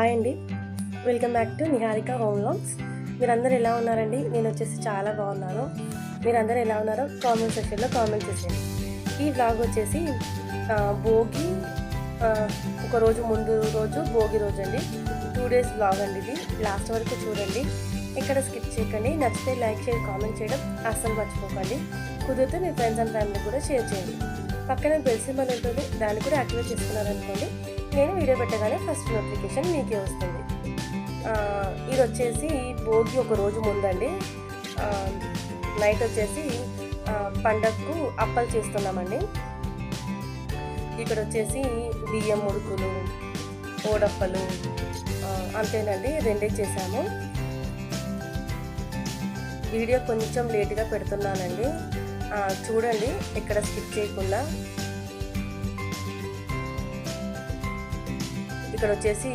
Hi అండి, welcome back to Niharika home vlogs. మీరందరూ ఎలా ఉన్నారండి? నేను వచ్చేసి చాలా బాగున్నాను. మీరందరూ ఎలా ఉన్నారో కామెంట్ సెక్షన్లో కామెంట్ చేసేయండి. ఈ వ్లాగ్ వచ్చేసి భోగి ఒక రోజు ముందు రోజు భోగి రోజు అండి. 2 days వ్లాగ్ అండి. ఇది లాస్ట్ వరకు చూడండి, ఇక్కడ స్కిప్ చేయకండి. నచ్చితే లైక్ షేర్ కామెంట్ చేయడం అస్సలు మర్చిపోకండి. కుదిరితే మీ ఫ్రెండ్స్ అండ్ ఫ్యామిలీ కూడా షేర్ చేయండి. పక్కన బెల్ సింబల్ ఉంటుంది, దాన్ని కూడా యాక్టివేట్ చేసుకున్నారనుకోండి, నేను వీడియో పెట్టగానే ఫస్ట్ నోటిఫికేషన్ మీకే వస్తుంది. ఇది వచ్చేసి భోగి ఒక రోజు ముందండి. నైట్ వచ్చేసి పండగకు అప్పలు చేస్తున్నామండి. ఇక్కడ వచ్చేసి బియ్యం ముడుకులు, ఓడప్పలు, అంతేనండి, 2 చేసాము. వీడియో కొంచెం లేట్గా పెడుతున్నానండి, చూడండి ఎక్కడ స్కిప్ చేయకుండా. ఇక్కడ వచ్చేసి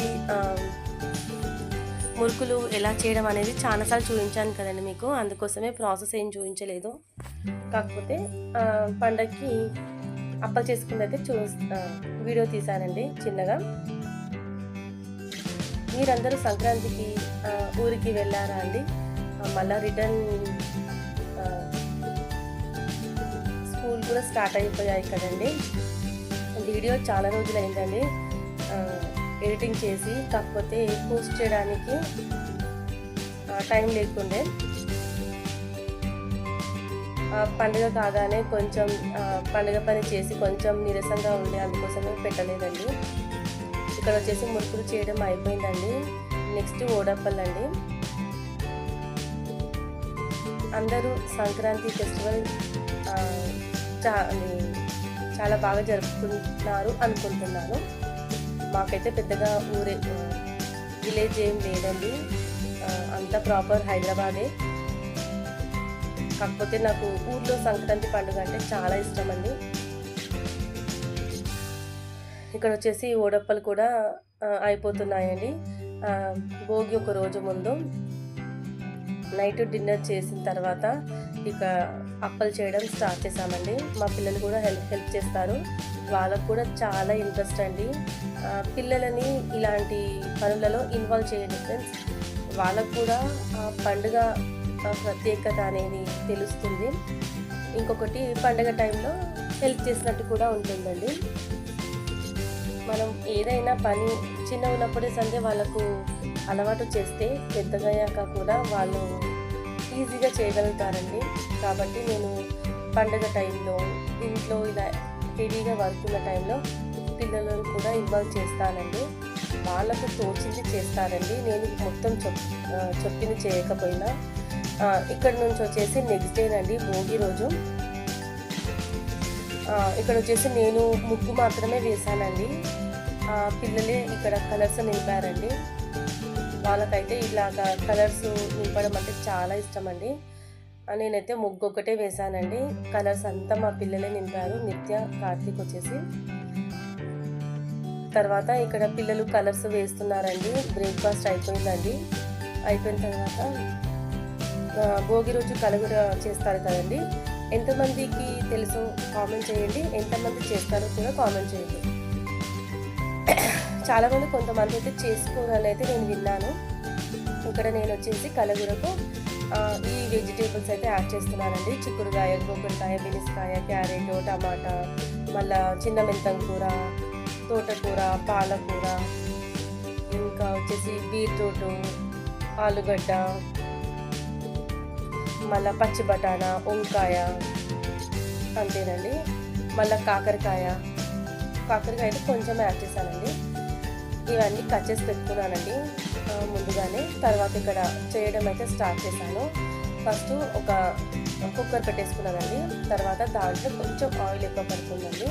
మురుకులు ఎలా చేయడం అనేది చాలాసార్లు చూపించాను కదండి మీకు, అందుకోసమే ప్రాసెస్ ఏం చూపించలేదు. కాకపోతే పండగకి అప్పలు చేసుకున్నైతే వీడియో తీసానండి చిన్నగా. మీరందరూ సంక్రాంతికి ఊరికి వెళ్ళారా అండి? మళ్ళీ రిటర్న్ స్కూల్ కూడా స్టార్ట్ అయిపోయాయి కదండి. వీడియో చాలా రోజులు అయిందండి ఎడిటింగ్ చేసి, కాకపోతే పోస్ట్ చేయడానికి టైం లేకుండే. పండుగ కాగానే కొంచెం పండుగ పని చేసి కొంచెం నీరసంగా ఉండే, అందుకోసమే పెట్టలేదండి. ఇక్కడ వచ్చేసి మురుకులు చేయడం అయిపోయిందండి. నెక్స్ట్ ఓడప్పలు అండి. అందరూ సంక్రాంతి ఫెస్టివల్ చాలా బాగా జరుపుకుంటున్నారు అనుకుంటున్నాను. మాకైతే పెద్దగా విలేజ్ ఏం లేదండి, అంతా ప్రాపర్ హైదరాబాదే. కాకపోతే నాకు ఊర్లో సంక్రాంతి పండుగ అంటే చాలా ఇష్టం అండి. ఇక్కడ వచ్చేసి ఓడప్పలు కూడా అయిపోతున్నాయండి. భోగి ఒక రోజు ముందు నైట్ డిన్నర్ చేసిన తర్వాత ఇక అప్పలు చేయడం స్టార్ట్ చేసామండి. మా పిల్లలు కూడా హెల్ప్ చేస్తారు, వాళ్ళకు కూడా చాలా ఇంట్రెస్ట్ అండి. పిల్లలని ఇలాంటి పనులలో ఇన్వాల్వ్ చేయండి ఫ్రెండ్స్, వాళ్ళకు కూడా పండుగ ప్రత్యేకత అనేది తెలుస్తుంది. ఇంకొకటి, పండుగ టైంలో హెల్ప్ చేసినట్టు కూడా ఉంటుందండి. మనం ఏదైనా పని చిన్న ఉన్నప్పుడే సందే వాళ్ళకు అలవాటు చేస్తే పెద్దగయ్యాక కూడా వాళ్ళు ఈజీగా చేయగలుగుతారండి. కాబట్టి నేను పండుగ టైంలో ఇంట్లో ఇలా హెవీగా వర్క్ ఉన్న టైంలో పిల్లలను కూడా ఇన్వాల్వ్ చేస్తానండి. వాళ్ళకు తోచింది చేస్తారండి, నేను మొత్తం చెప్పింది చేయకపోయినా. ఇక్కడ నుంచి వచ్చేసి నెక్స్ట్ డేనండి భోగి రోజు. ఇక్కడ వచ్చేసి నేను ముగ్గు మాత్రమే వేశానండి. పిల్లలే ఇక్కడ కలర్స్ నింపారండి. వాళ్ళకైతే ఇలాగ కలర్స్ నింపడం అంటే చాలా ఇష్టం అండి. నేనైతే ముగ్గు ఒకటే వేశానండి, కలర్స్ అంతా మా పిల్లలే నింపారు. నిత్య, కార్తీక్ వచ్చేసి. తర్వాత ఇక్కడ పిల్లలు కలర్స్ వేస్తున్నారండి. బ్రేక్ఫాస్ట్ అయిపోయిందండి. అయిపోయిన తర్వాత భోగి రోజు కలగూర చేస్తారు కదండి. ఎంతమందికి తెలుసు కామెంట్ చేయండి, ఎంతమంది చేస్తారో కూడా కామెంట్ చేయండి. చాలామంది కొంతమంది అయితే చేసుకోవాలని అయితే నేను విన్నాను. ఇక్కడ నేను వచ్చేసి కలగూరకు ఈ వెజిటేబుల్స్ అయితే యాడ్ చేస్తున్నానండి. చిక్కుడుకాయ, గోకరకాయ, బినిస్కాయ, క్యారెట్, టమాటా, మళ్ళా చిన్న మెంతం కూర, తోటకూర, పాలకూర, ఇంకా వచ్చేసి బీట్రూట్, ఆలుగడ్డ, మళ్ళీ పచ్చి బఠానా, వంకాయ, అంతేనండి. మళ్ళీ కాకరకాయ అయితే కొంచెం యాడ్ చేశానండి. ఇవన్నీ కట్ చేసి పెట్టుకున్నానండి ముందుగానే. తర్వాత ఇక్కడ చేయడం అయితే స్టార్ట్ చేశాను. ఫస్ట్ ఒక కుక్కర్ పెట్టేసుకున్నానండి. తర్వాత దాంట్లో కొంచెం ఆయిల్ ఎక్కువ పడుతుందండి.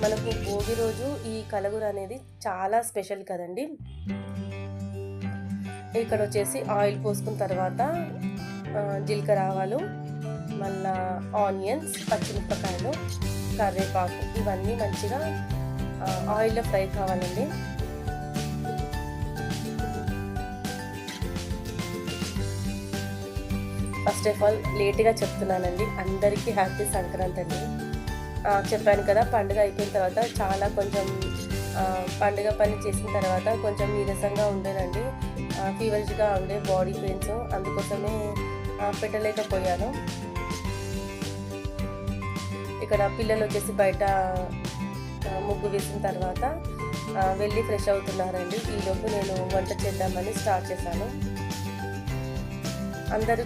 మనకు భోగి రోజు ఈ కలగూర అనేది చాలా స్పెషల్ కదండి. ఇక్కడ వచ్చేసి ఆయిల్ పోసుకున్న తర్వాత జీలకర్ర, ఆవాలు, మళ్ళా ఆనియన్స్, పచ్చిమిరపకాయలు, కరివేపాకు, ఇవన్నీ మంచిగా ఆయిల్లో ఫ్రై కావాలండి. ఫస్ట్ ఆఫ్ ఆల్ లేట్గా చెప్తున్నానండి, అందరికీ హ్యాపీ సంక్రాంతి అండి. చెప్పాను కదా, పండుగ అయిపోయిన తర్వాత చాలా కొంచెం పండుగ పని చేసిన తర్వాత కొంచెం నీరసంగా ఉండేనండి, ఫీవర్స్గా ఉండే, బాడీ పెయిన్స్, అందుకోసమే పెట్టలేకపోయాను. ఇక్కడ పిల్లలు వచ్చేసి బయట ముగ్గు వేసిన తర్వాత వెళ్ళి ఫ్రెష్ అవుతున్నారండి. ఈలోపు నేను వంట చేద్దామని స్టార్ట్ చేశాను. అందరూ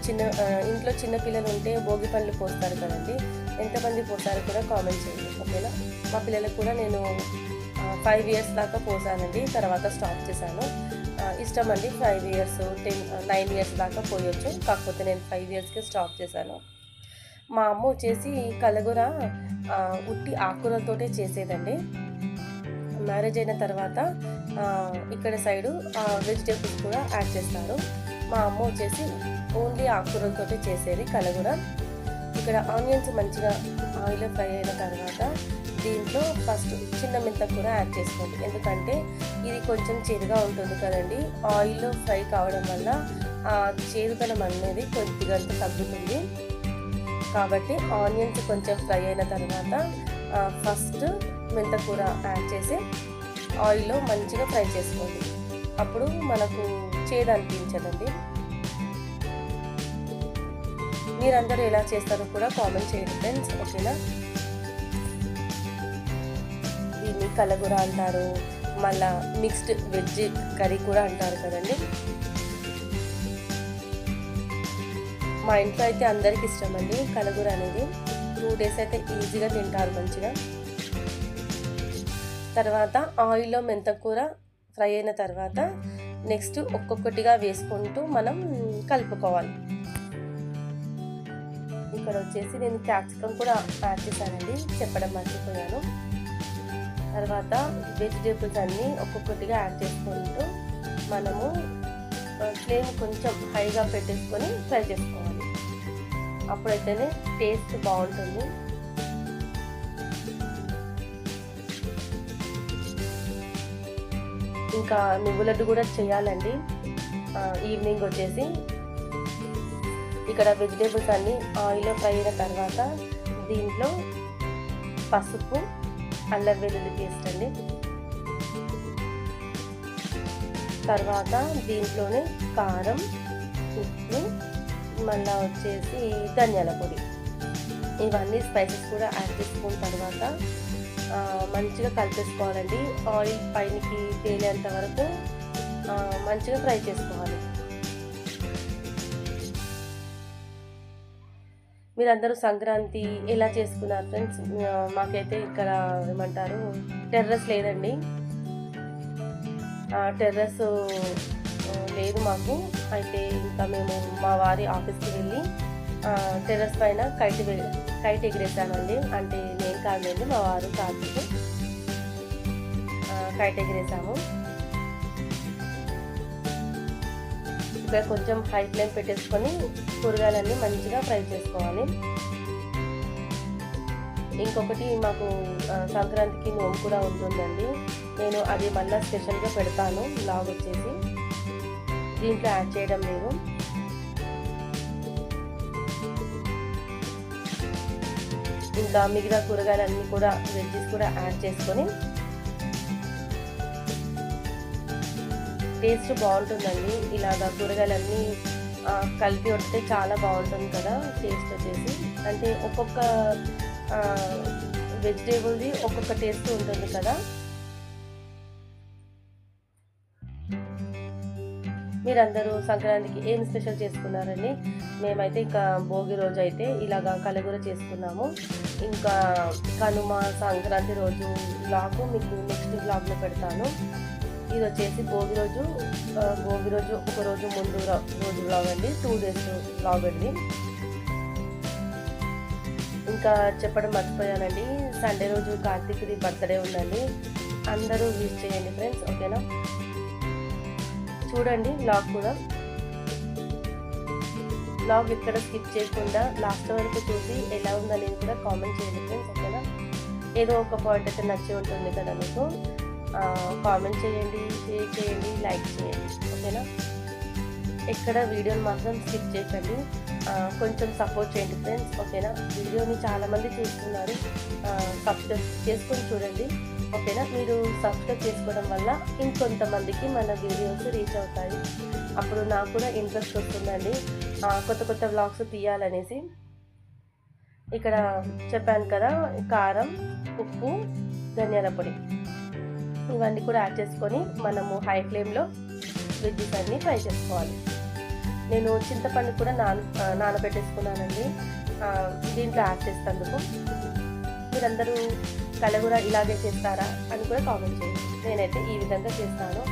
ఇంట్లో చిన్న పిల్లలు ఉంటే భోగి పండ్లు పోస్తారు కదండి, ఎంతమంది పోసారో కూడా కామెంట్ చేయండి, ఓకేనా. మా పిల్లలకు కూడా నేను 5 ఇయర్స్ దాకా పోసానండి, తర్వాత స్టాప్ చేశాను. ఇష్టం అండి 5 ఇయర్స్ 9 ఇయర్స్ దాకా పోయొచ్చు, కాకపోతే నేను 5 ఇయర్స్కి స్టాప్ చేశాను. మా అమ్మ వచ్చేసి కలగూర ఉట్టి ఆకుకూరలతోటే చేసేదండి. మ్యారేజ్ అయిన తర్వాత ఇక్కడ సైడు వెజిటేబుల్స్ కూడా యాడ్ చేస్తారు. మా అమ్మ వచ్చేసి ఓన్లీ ఆకుకూరలతోటే చేసేది కలగూర. ఇక్కడ ఆనియన్స్ మంచిగా ఆయిల్లో ఫ్రై అయిన తర్వాత దీంట్లో ఫస్ట్ చిన్న మెంతకూర యాడ్ చేసుకోండి, ఎందుకంటే ఇది కొంచెం చేదుగా ఉంటుంది కదండి. ఆయిల్లో ఫ్రై కావడం వల్ల ఆ చేదుదనం అనేది కొద్దిగా తగ్గుతుంది. కాబట్టి ఆనియన్స్ కొంచెం ఫ్రై అయిన తర్వాత ఫస్ట్ మెంతకూర యాడ్ చేసి ఆయిల్లో మంచిగా ఫ్రై చేసుకోండి, అప్పుడు మనకు చేదు అనిపించదండి. మీరందరూ ఎలా చేస్తారో కూడా కామెంట్ చేయండి ఫ్రెండ్స్, ఓకేనా. దీన్ని కలగూర అంటారు, మళ్ళా మిక్స్డ్ వెజ్ కర్రీ కూడా అంటారు కదండి. మా ఇంట్లో అయితే అందరికి ఇష్టం అండి కలగూర అనేది. 2 డేస్ అయితే ఈజీగా తింటారు మంచిగా. తర్వాత ఆయిల్లో మెంతకూర ఫ్రై అయిన తర్వాత నెక్స్ట్ ఒక్కొక్కటిగా వేసుకుంటూ మనం కలుపుకోవాలి. ఇక్కడ వచ్చేసి నేను క్యాప్సికమ్ కూడా యాడ్ చేశానండి, చెప్పడం మర్చిపోయాను. తర్వాత వెజిటేబుల్స్ అన్నీ ఒక్కొక్కటిగా యాడ్ చేసుకుంటూ మనము ఫ్లేమ్ కొంచెం హైగా పెట్టేసుకొని ఫ్రై చేసుకోవాలి, అప్పుడైతేనే టేస్ట్ బాగుంటుంది. ఇంకా నువ్వుల లడ్డు కూడా చేయాలండి ఈవినింగ్ వచ్చేసి. ఇక్కడ వెజిటేబుల్స్ అన్నీ ఆయిల్లో ఫ్రై అయిన తర్వాత దీంట్లో పసుపు, అల్లం వెల్లుల్లి పేస్ట్ అండి, తర్వాత దీంట్లోనే కారం, ఉప్పు, మళ్ళీ వచ్చేసి ధనియాల పొడి, ఇవన్నీ స్పైసెస్ కూడా యాడ్ చేసుకున్న తర్వాత మంచిగా కలిపేసుకోవాలండి. ఆయిల్ పైనకి తేలేంత వరకు మంచిగా ఫ్రై చేసుకోవాలి. మీరందరూ సంక్రాంతి ఎలా చేసుకున్నారు ఫ్రెండ్స్? మాకైతే ఇక్కడ ఏమంటారు టెర్రస్ లేదండి, టెర్రస్ లేదు మాకు. అయితే ఇంకా మేము మా వారి ఆఫీస్కి వెళ్ళి టెర్రస్ పైన కైట్ ఎగిరేసామండి. అంటే నేను కాదండి, మా వారు కార్తీక్ కైట్ ఎగిరేసాము. ఇక్కడ కొంచెం హై ఫ్లేమ్ పెట్టేసుకొని కూరగాయలన్నీ మంచిగా ఫ్రై చేసుకోవాలి. ఇంకొకటి మాకు సంక్రాంతికి నోము కూడా ఉంటుందండి, నేను అది మళ్ళీ స్పెషల్గా పెడతాను బ్లాగ్ వచ్చేసి, దీంట్లో యాడ్ చేయడం లేదు. ఇంకా మిగతా కూరగాయలన్నీ కూడా వెజ్జెస్ కూడా యాడ్ చేసుకొని టేస్ట్ బాగుంటుందండి. ఇలాగా కూరగాయలన్నీ కలిపి వస్తే చాలా బాగుంటుంది కదా టేస్ట్ వచ్చేసి. అంటే ఒక్కొక్క వెజిటేబుల్ది ఒక్కొక్క టేస్ట్ ఉంటుంది కదా. మీరందరూ సంక్రాంతికి ఏం స్పెషల్ చేసుకున్నారండి? మేమైతే ఇంకా భోగి రోజు అయితే ఇలాగా కలగూర చేసుకున్నాము. ఇంకా కనుమ సంక్రాంతి రోజు బ్లాగ్ మీకు నెక్స్ట్ బ్లాగ్లో పెడతాను. ఇది వచ్చేసి భోగి రోజు ఒక రోజు ముందు రోజు బ్లాగ్ అండి, 2 డేస్ బ్లాగ్ అండి. ఇంకా చెప్పడం మర్చిపోయానండి, సండే రోజు కార్తీక్ది బర్త్డే ఉందండి, అందరూ విష్ చేయండి ఫ్రెండ్స్, ఓకేనా. చూడండి బ్లాగ్ కూడా, బ్లాగ్ ఎక్కడ స్కిప్ చేయకుండా లాస్ట్ వరకు చూసి ఎలా ఉందనేది కూడా కామెంట్ చేయండి ఫ్రెండ్స్, ఓకేనా. ఏదో ఒక పాయింట్ అయితే నచ్చి ఉంటుంది కదా మీకు, కామెంట్ చేయండి, షేర్ చేయండి, లైక్ చేయండి, ఓకేనా. ఎక్కడ వీడియోని మాత్రం స్కిప్ చేయకండి, కొంచెం సపోర్ట్ చేయండి ఫ్రెండ్స్, ఓకేనా. వీడియోని చాలామంది చూస్తున్నారు, సబ్స్క్రైబ్ చేసుకొని చూడండి. ఓకేనా. మీరు సబ్స్క్రైబ్ చేసుకోవడం వల్ల ఇంకొంతమందికి మన వీడియోస్ రీచ్ అవుతాయి. అప్పుడు నాకు కూడా ఇంట్రెస్ట్ వస్తుందండి కొత్త కొత్త వ్లాగ్స్ తీయాలనేసి. ఇక్కడ చెప్పాను కదా, కారం, ఉప్పు, ధనియాల పొడి ఇవన్నీ కూడా యాడ్ చేసుకొని మనము హై ఫ్లేమ్లో వెజ్జెస్ అన్నీ ఫ్రై చేసుకోవాలి. నేను చింతపండు కూడా నానబెట్టేసుకున్నానండి దీంట్లో యాడ్ చేసేందుకు. మీరందరూ కలగూర ఇలాగే చేస్తారా అని కూడా కామెంట్ చేయండి. నేనైతే ఈ విధంగా చేస్తాను.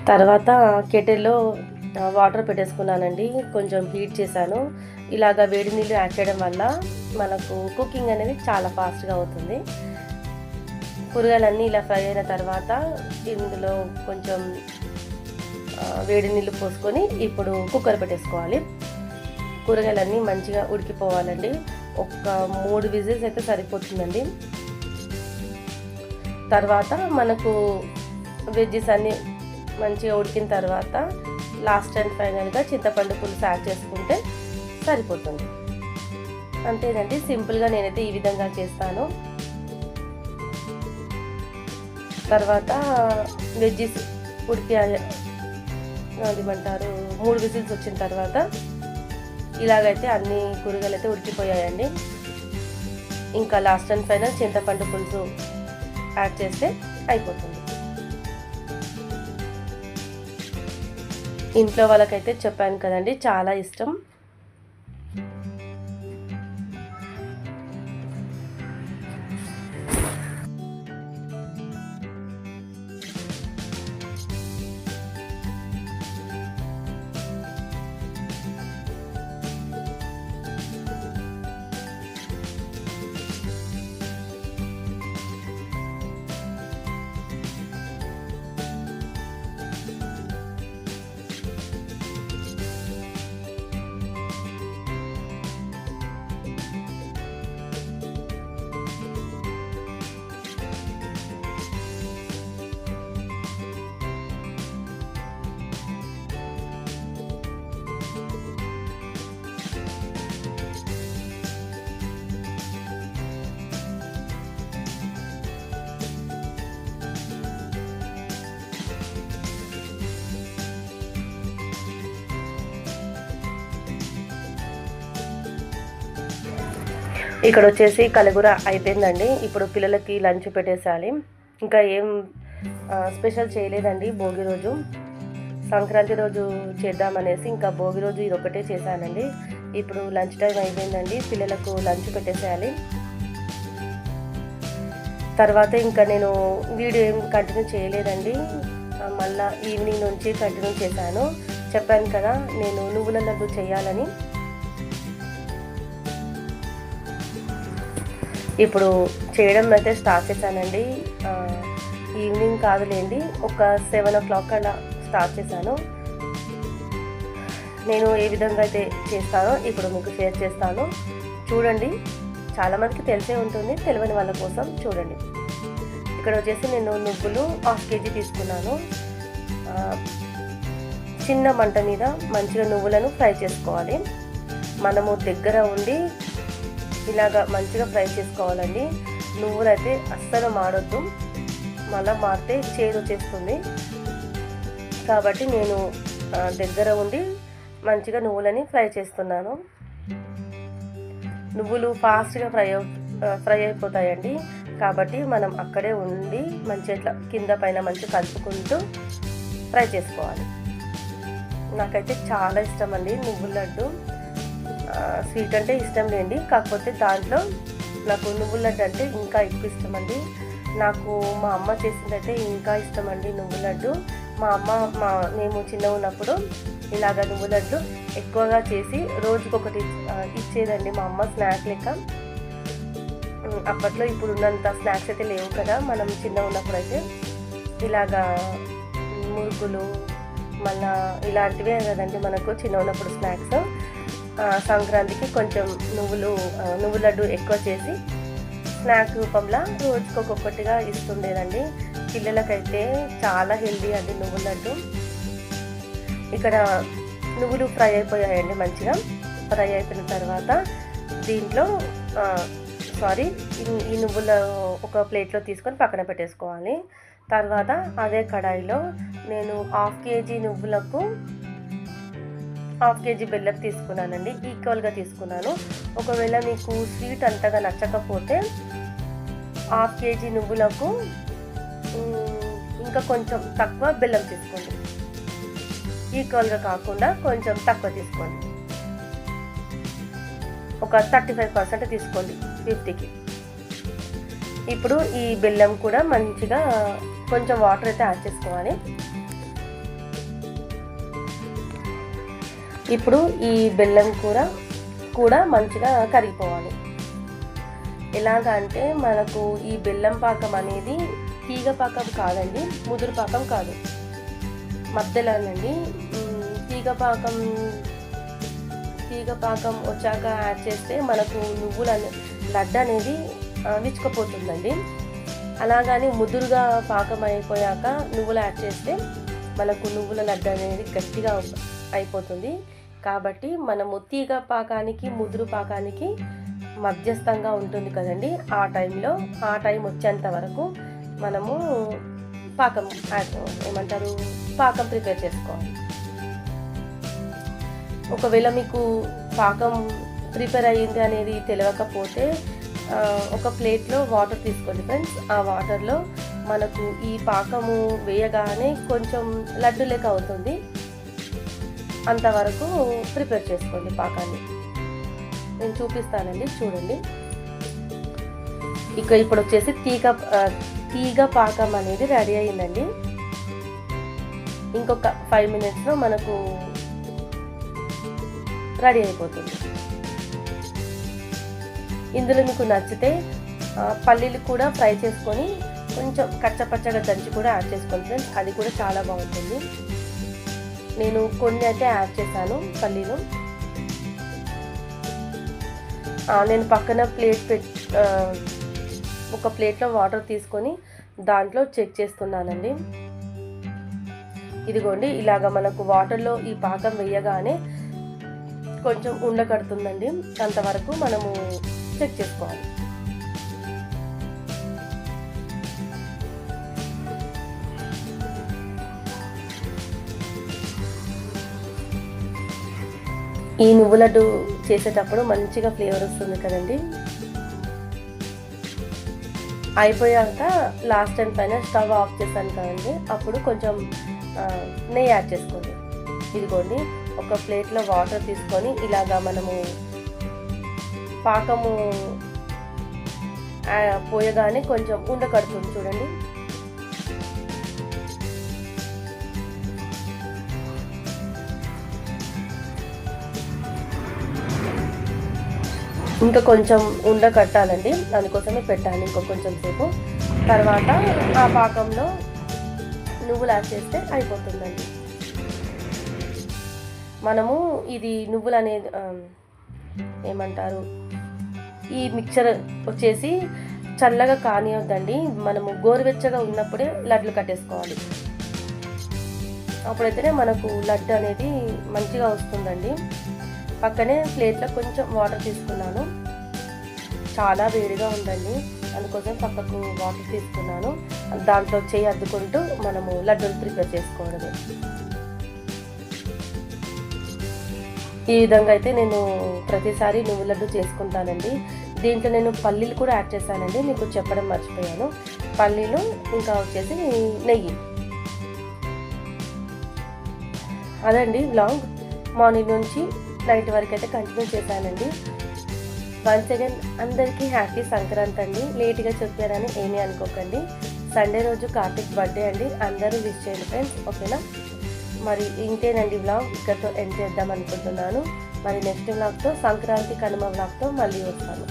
తర్వాత కెటిల్లో వాటర్ పెట్టేసుకున్నానండి. కొంచెం హీట్ చేశాను. ఇలాగ వేడి నీళ్ళు యాడ్ చేయడం వల్ల మనకు కుకింగ్ అనేది చాలా ఫాస్ట్గా అవుతుంది. కూరగాయలన్నీ ఇలా ఫ్రై అయిన తర్వాత ఇందులో కొంచెం వేడి నీళ్ళు పోసుకొని ఇప్పుడు కుక్కర్ పెట్టేసుకోవాలి. కూరగాయలన్నీ మంచిగా ఉడికిపోవాలండి. ఒక 3 విజిల్స్ అయితే సరిపోతుందండి. తర్వాత మనకు వెజ్జెస్ అన్నీ మంచిగా ఉడికిన తర్వాత లాస్ట్ అండ్ ఫైనల్గా చింతపండు పులుసు యాడ్ చేసుకుంటే సరిపోతుంది. అంతేనండి, సింపుల్గా నేనైతే ఈ విధంగా చేస్తాను. తర్వాత వెజ్జెస్ ఉడికి అదేమంటారు 3 విజిల్స్ వచ్చిన తర్వాత ఇలాగైతే అన్ని కూరగాయలు అయితే ఉడికిపోయాయండి. ఇంకా లాస్ట్ అండ్ ఫైనల్ చింతపండు పులుసు యాడ్ చేస్తే అయిపోతుంది. ఇంట్లో వాళ్ళకైతే చెప్పాను కదండి, చాలా ఇష్టం. ఇక్కడ వచ్చేసి కలగూర అయిపోయిందండి. ఇప్పుడు పిల్లలకి లంచ్ పెట్టేసాలి. ఇంకా ఏం స్పెషల్ చేయలేదండి. భోగి రోజు సంక్రాంతి రోజు చేద్దామనేసి ఇంకా భోగి రోజు ఇది ఒకటే చేశానండి. ఇప్పుడు లంచ్ టైం అయిపోయిందండి. పిల్లలకు లంచ్ పెట్టేసేయాలి. తర్వాత ఇంకా నేను వీడియో ఏం కంటిన్యూ చేయలేదండి. మళ్ళీ ఈవినింగ్ నుంచి కంటిన్యూ చేశాను. చెప్పాను కదా నేను నువ్వుల లడ్డు చేయాలని. ఇప్పుడు చేయడం అయితే స్టార్ట్ చేశానండి. ఈవినింగ్ కాదులేండి, ఒక 7 o'clock అలా స్టార్ట్ చేశాను. నేను ఏ విధంగా అయితే చేస్తానో ఇప్పుడు మీకు షేర్ చేస్తాను, చూడండి. చాలామందికి తెలిసే ఉంటుంది, తెలియని వాళ్ళ కోసం చూడండి. ఇక్కడ వచ్చేసి నేను నువ్వులు 1/2 kg తీసుకున్నాను. చిన్న మంట మీద మంచిగా నువ్వులను ఫ్రై చేసుకోవాలి. మనము దగ్గర ఉండి ఇలాగా మంచిగా ఫ్రై చేసుకోవాలండి. నువ్వులు అయితే అస్సలు మాడొద్దు, మళ్ళీ మారితే చేదు వచ్చేస్తుంది. కాబట్టి నేను దగ్గర ఉండి మంచిగా నువ్వులని ఫ్రై చేస్తున్నాను. నువ్వులు ఫాస్ట్గా ఫ్రై అయిపోతాయండి. కాబట్టి మనం అక్కడే ఉండి మంచిగా ఇట్లా కింద పైన మంచిగా కలుపుకుంటూ ఫ్రై చేసుకోవాలి. నాకైతే చాలా ఇష్టం అండి నువ్వుల లడ్డు. స్వీట్ అంటే ఇష్టం లేండి, కాకపోతే దాంట్లో నాకు నువ్వుల లడ్డు అంటే ఇంకా ఎక్కువ ఇష్టం అండి. నాకు మా అమ్మ చేసిందైతే ఇంకా ఇష్టం అండి నువ్వుల లడ్డు. మా అమ్మ మేము చిన్నగా ఉన్నప్పుడు ఇలాగ నువ్వుల లడ్డు ఎక్కువగా చేసి రోజుకొకటి ఇచ్చేదండి మా అమ్మ, స్నాక్ లెక్క. అప్పట్లో ఇప్పుడు ఉన్నంత స్నాక్స్ అయితే లేవు కదా, మనం చిన్నగా ఉన్నప్పుడు అయితే ఇలాగా మురుకులు మళ్ళా ఇలాంటివే కదండి మనకు చిన్న ఉన్నప్పుడు స్నాక్స్. సంక్రాంతికి కొంచెం నువ్వుల లడ్డు ఎక్కువ చేసి స్నాక్ రూపంలో రోజుకొకటిగా ఇస్తుండేదండి. పిల్లలకైతే చాలా హెల్దీ అండి నువ్వుల లడ్డు. ఇక్కడ నువ్వులు ఫ్రై అయిపోయాయండి. మంచిగా ఫ్రై అయిపోయిన తర్వాత దీంట్లో ఈ నువ్వుల ఒక ప్లేట్లో తీసుకొని పక్కన పెట్టేసుకోవాలి. తర్వాత అదే కడాయిలో నేను 1/2 kg నువ్వులకు 1/2 kg బెల్లం తీసుకున్నానండి. ఈక్వల్గా తీసుకున్నాను. ఒకవేళ మీకు స్వీట్ అంతగా నచ్చకపోతే 1/2 kg నువ్వులకు ఇంకా కొంచెం తక్కువ బెల్లం తీసుకోండి. ఈక్వల్గా కాకుండా కొంచెం తక్కువ తీసుకోండి. ఒక 35% తీసుకోండి 50కి. ఇప్పుడు ఈ బెల్లం కూడా మంచిగా కొంచెం వాటర్ అయితే యాడ్ చేసుకోవాలి. ఇప్పుడు ఈ బెల్లం కూడా మంచిగా కరిగిపోవాలి. ఎలాగంటే మనకు ఈ బెల్లం పాకం అనేది తీగ పాకం కాదండి, ముదురు పాకం కాదు, మధ్యలోనండి. తీగ పాకం వచ్చాక యాడ్ చేస్తే మనకు నువ్వుల లడ్డు అనేది విచ్చుకుపోతుందండి. అలాగని ముదురుగా పాకం అయిపోయాక నువ్వులు యాడ్ చేస్తే మనకు నువ్వుల లడ్డు అనేది గట్టిగా అయిపోతుంది. కాబట్టి మనము తీగ పాకానికి ముదురు పాకానికి మధ్యస్థంగా ఉంటుంది కదండి, ఆ టైం వచ్చేంత వరకు మనము పాకం ప్రిపేర్ చేసుకోవాలి. ఒకవేళ మీకు పాకం ప్రిపేర్ అయ్యింది అనేది తెలియకపోతే ఒక ప్లేట్లో వాటర్ తీసుకోండి ఫ్రెండ్స్. ఆ వాటర్లో మనకు ఈ పాకము వేయగానే కొంచెం లడ్డు లెక్క అవుతుంది, అంతవరకు ప్రిపేర్ చేసుకోండి పాకాన్ని. నేను చూపిస్తానండి, చూడండి. ఇప్పుడు వచ్చేసి తీగ పాకం అనేది రెడీ అయ్యిందండి. ఇంకొక 5 minutesలో మనకు రెడీ అయిపోతుంది. ఇందులో మీకు నచ్చితే పల్లీలు కూడా ఫ్రై చేసుకొని కొంచెం కచ్చపచ్చగా దంచి కూడా యాడ్ చేసుకోండి ఫ్రెండ్స్, అది కూడా చాలా బాగుంటుంది. నేను కొన్ని అయితే యాడ్ చేశాను పల్లీలు. నేను పక్కన ఒక ప్లేట్లో వాటర్ తీసుకొని దాంట్లో చెక్ చేస్తున్నానండి. ఇదిగోండి, ఇలాగ మనకు వాటర్లో ఈ పాకం వేయగానే కొంచెం ఉండకడుతుందండి, అంతవరకు మనము చెక్ చేసుకోవాలి. ఈ నువ్వు లడ్డు చేసేటప్పుడు మంచిగా ఫ్లేవర్ వస్తుంది కదండి. అయిపోయాక లాస్ట్ టైం పైన స్టవ్ ఆఫ్ చేశాను కదండి, అప్పుడు కొంచెం నెయ్యి యాడ్ చేసుకోండి. ఇదిగోండి, ఒక ప్లేట్లో వాటర్ తీసుకొని ఇలాగా మనము పాకము పోయగానే కొంచెం ఉండకడుతుంది చూడండి. ఇంకా కొంచెం కట్టాలండి, దానికోసమే పెట్టాను ఇంకో కొంచెం సేపు. తర్వాత ఆ పాకంలో నువ్వులు యాడ్ చేస్తే అయిపోతుందండి. మనము ఇది నువ్వులు అనేది ఏమంటారు, ఈ మిక్చర్ వచ్చేసి చల్లగా కానియొద్దండి, మనము గోరువెచ్చగా ఉన్నప్పుడే లడ్లు కట్టేసుకోవాలి. అప్పుడైతేనే మనకు లడ్డు అనేది మంచిగా వస్తుందండి. పక్కనే ప్లేట్లో కొంచెం వాటర్ తీసుకున్నాను, చాలా వేడిగా ఉందండి, అందుకోసం పక్కకు వాటర్ తీసుకున్నాను. దాంట్లో చేయి అద్దుకుంటూ మనము లడ్డూలు ప్రిపేర్ చేసుకోవడమే. ఈ విధంగా అయితే నేను ప్రతిసారి నువ్వు లడ్డు చేసుకుంటానండి. దీంట్లో నేను పల్లీలు కూడా యాడ్ చేశానండి, మీకు చెప్పడం మర్చిపోయాను. పల్లీలు ఇంకా వచ్చేసి నెయ్యి. అదండి వ్లాగ్. మార్నింగ్ నుంచి నైట్ వరకు అయితే కంటిన్యూ చేశానండి. వన్స్ అగైన్ అందరికీ హ్యాపీ సంక్రాంతి అండి. లేట్గా చెప్పానని ఏమీ అనుకోకండి. సండే రోజు కార్తిక్ బర్త్డే అండి, అందరూ విష్ చేయండి ఫ్రెండ్స్, ఓకేనా? మరి ఇంతేనండి వ్లాగ్, ఇక్కడితో ఎండ్ చేద్దాం అనుకుంటున్నాను. మరి నెక్స్ట్ వ్లాగ్తో, సంక్రాంతి కనుమ వ్లాగ్తో మళ్ళీ వస్తాను.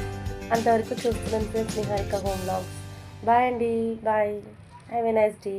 అంతవరకు చూస్తున్నాను friends, Niharika home vlogs. Bye అండి, bye, have a nice day.